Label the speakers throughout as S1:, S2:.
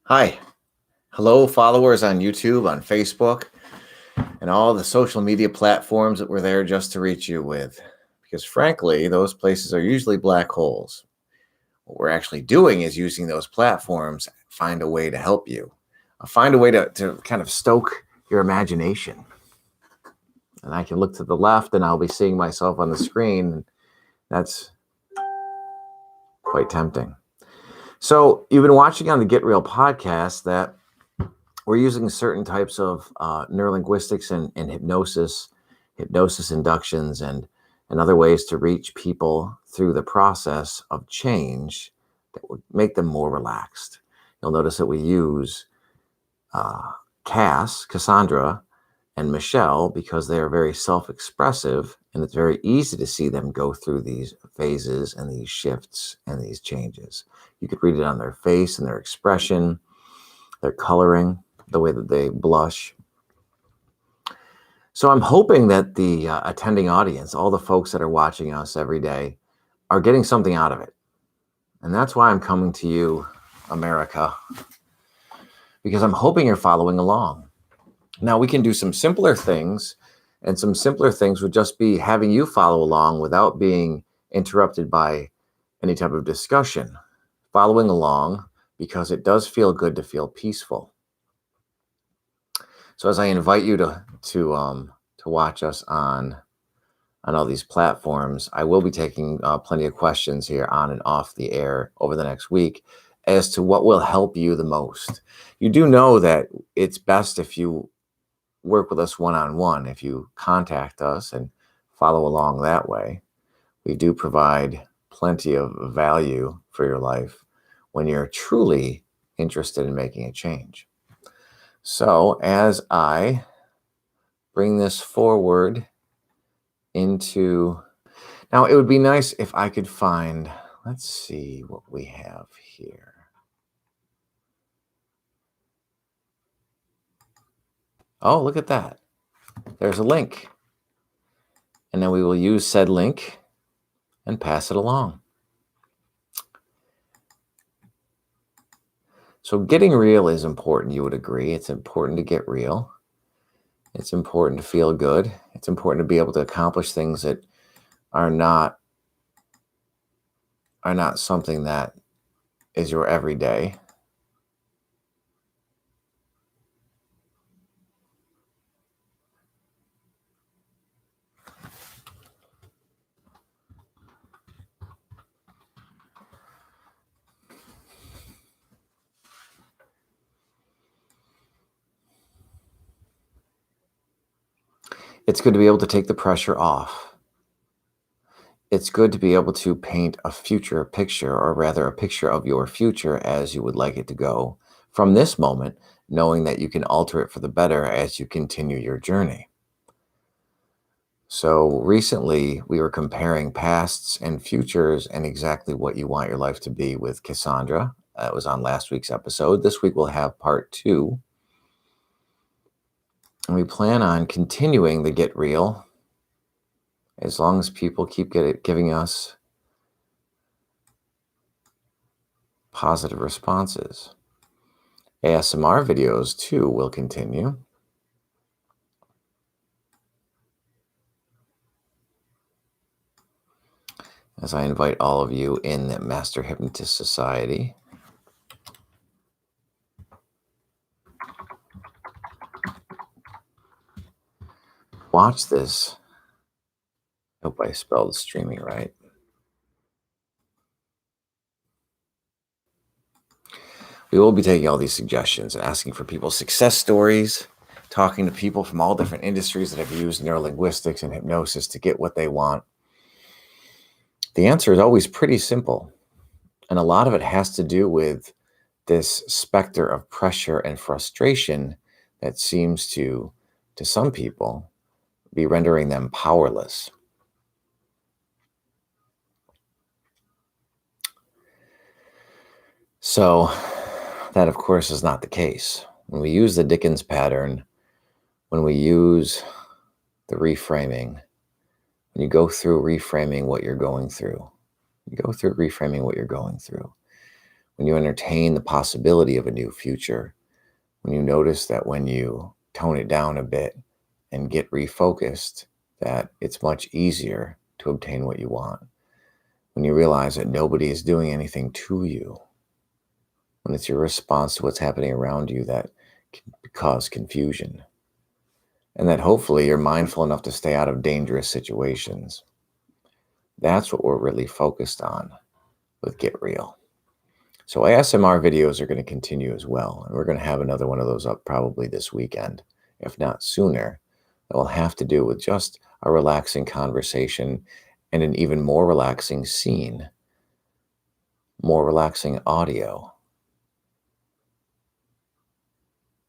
S1: Hi. Hello, followers on YouTube, on Facebook, and all the social media platforms that we're there just to reach you with. Because frankly, those places are usually black holes. What we're actually doing is using those platforms, find a way to help you, find a way to kind of stoke your imagination. And I can look to the left and I'll be seeing myself on the screen. That's quite tempting. So you've been watching on the Get Real podcast that we're using certain types of neurolinguistics and hypnosis inductions, and other ways to reach people through the process of change that would make them more relaxed. You'll notice that we use Cassandra, and Michelle because they are very self-expressive, and it's very easy to see them go through these phases and these shifts and these changes. You could read it on their face and their expression, their coloring, the way that they blush. So I'm hoping that the attending audience, all the folks that are watching us every day, are getting something out of it. And that's why I'm coming to you, America, because I'm hoping you're following along. Now, we can do some simpler things, and some simpler things would just be having you follow along without being interrupted by any type of discussion. Following along because it does feel good to feel peaceful. So as I invite you to watch us on all these platforms, I will be taking plenty of questions here on and off the air over the next week as to what will help you the most. You do know that it's best if you work with us one-on-one, if you contact us and follow along that way. We do provide plenty of value for your life when you're truly interested in making a change. So as I bring this forward into, now it would be nice if I could find, let's see what we have here. Oh, look at that. There's a link. And then we will use said link and pass it along. So getting real is important, you would agree. It's important to get real. It's important to feel good. It's important to be able to accomplish things that are not something that is your everyday. It's good to be able to take the pressure off. It's good to be able to paint a future picture, or rather a picture of your future as you would like it to go from this moment, knowing that you can alter it for the better as you continue your journey. So recently we were comparing pasts and futures and exactly what you want your life to be with Cassandra. That was on last week's episode. This week we'll have part 2. And we plan on continuing the Get Real as long as people keep giving us positive responses. ASMR videos too will continue. As I invite all of you in the Master Hypnotist Society. Watch this. Hope I spelled streaming right. We will be taking all these suggestions and asking for people's success stories, talking to people from all different industries that have used neurolinguistics and hypnosis to get what they want. The answer is always pretty simple. And a lot of it has to do with this specter of pressure and frustration that seems to some people, be rendering them powerless. So that, of course, is not the case. When we use the Dickens pattern, when we use the reframing, when you go through reframing what you're going through, when you entertain the possibility of a new future, when you notice that when you tone it down a bit and get refocused, that it's much easier to obtain what you want. When you realize that nobody is doing anything to you, when it's your response to what's happening around you that can cause confusion, and that hopefully you're mindful enough to stay out of dangerous situations. That's what we're really focused on with Get Real. So ASMR videos are going to continue as well, and we're going to have another one of those up probably this weekend, if not sooner. That will have to do with just a relaxing conversation and an even more relaxing scene, more relaxing audio,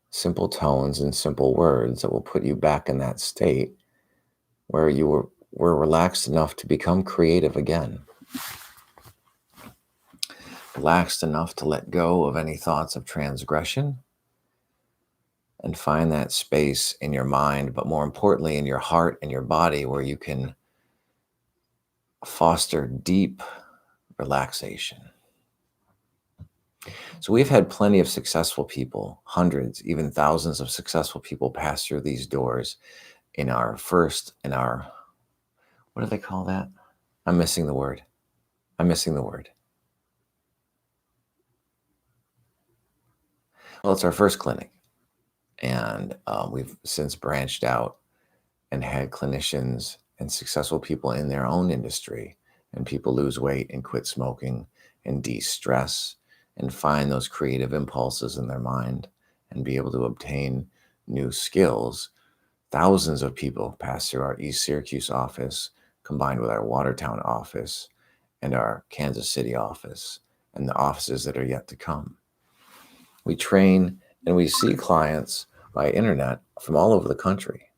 S1: simple tones and simple words that will put you back in that state where you were relaxed enough to become creative again. Relaxed enough to let go of any thoughts of transgression and find that space in your mind, but more importantly, in your heart and your body, where you can foster deep relaxation. So we've had plenty of successful people, hundreds, even thousands of successful people pass through these doors in our, what do they call that? I'm missing the word. Well, it's our first clinic. And we've since branched out and had clinicians and successful people in their own industry, and people lose weight and quit smoking and de-stress and find those creative impulses in their mind and be able to obtain new skills. Thousands of people pass through our East Syracuse office, combined with our Watertown office and our Kansas City office and the offices that are yet to come. We train and we see clients by internet from all over the country.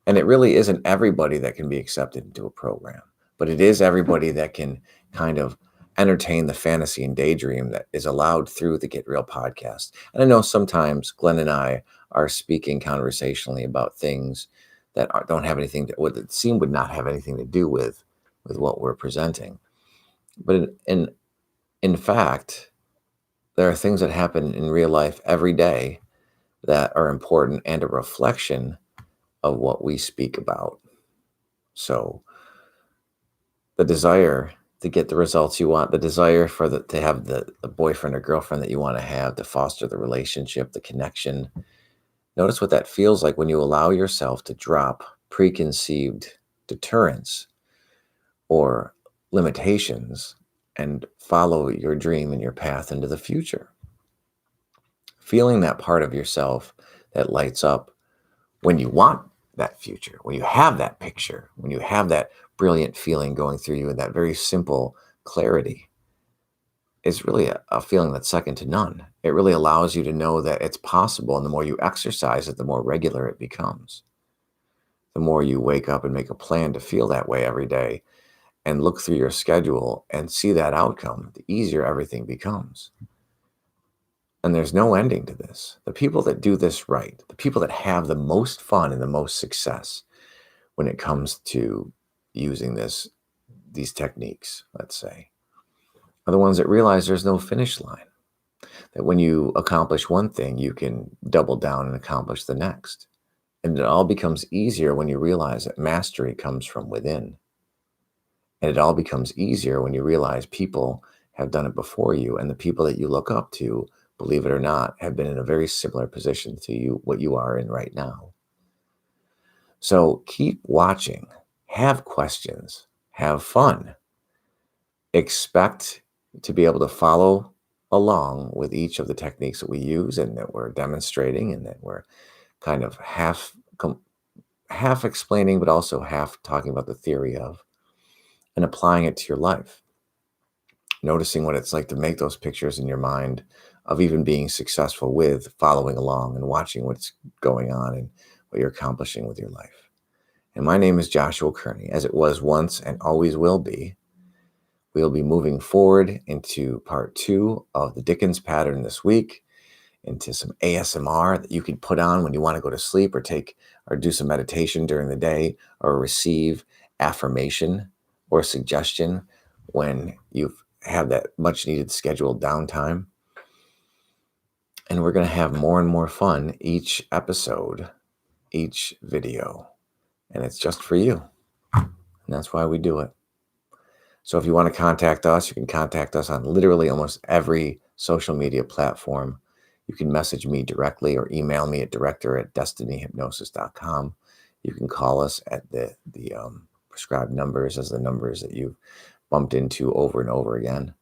S1: And it really isn't everybody that can be accepted into a program, but it is everybody that can kind of entertain the fantasy and daydream that is allowed through the Get Real podcast. And I know sometimes Glenn and I are speaking conversationally about things that don't have anything to, what it seem would not have anything to do with what we're presenting. But in fact, there are things that happen in real life every day that are important and a reflection of what we speak about. So the desire to get the results you want, the desire to have the boyfriend or girlfriend that you want to have, to foster the relationship, the connection. Notice what that feels like when you allow yourself to drop preconceived deterrents or limitations and follow your dream and your path into the future. Feeling that part of yourself that lights up when you want that future, when you have that picture, when you have that brilliant feeling going through you and that very simple clarity, is really a feeling that's second to none. It really allows you to know that it's possible. And the more you exercise it, the more regular it becomes. The more you wake up and make a plan to feel that way every day and look through your schedule and see that outcome, the easier everything becomes. And there's no ending to this. The people that do this right, the people that have the most fun and the most success when it comes to using these techniques, let's say, are the ones that realize there's no finish line. That when you accomplish one thing, you can double down and accomplish the next. And it all becomes easier when you realize that mastery comes from within. And it all becomes easier when you realize people have done it before you, and the people that you look up to, believe it or not, have been in a very similar position to you, what you are in right now. So keep watching, have questions, have fun. Expect to be able to follow along with each of the techniques that we use and that we're demonstrating and that we're kind of half explaining, but also half talking about the theory of, and applying it to your life. Noticing what it's like to make those pictures in your mind of even being successful with following along and watching what's going on and what you're accomplishing with your life. And my name is Joshua Kearney, as it was once and always will be. We'll be moving forward into part 2 of the Dickens pattern this week, into some ASMR that you can put on when you want to go to sleep or do some meditation during the day, or receive affirmation or suggestion when you have that much needed scheduled downtime. And we're going to have more and more fun each episode, each video. And it's just for you. And that's why we do it. So if you want to contact us, you can contact us on literally almost every social media platform. You can message me directly or email me at director@destinyhypnosis.com. You can call us at the prescribed numbers as the numbers that you've bumped into over and over again.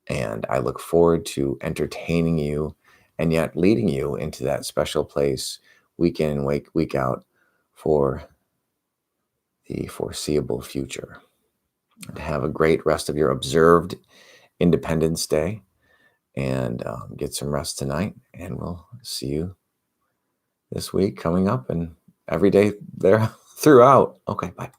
S1: And I look forward to entertaining you and yet leading you into that special place week in and week out for the foreseeable future. And have a great rest of your observed Independence Day, and get some rest tonight. And we'll see you this week coming up and every day there throughout. Okay, bye.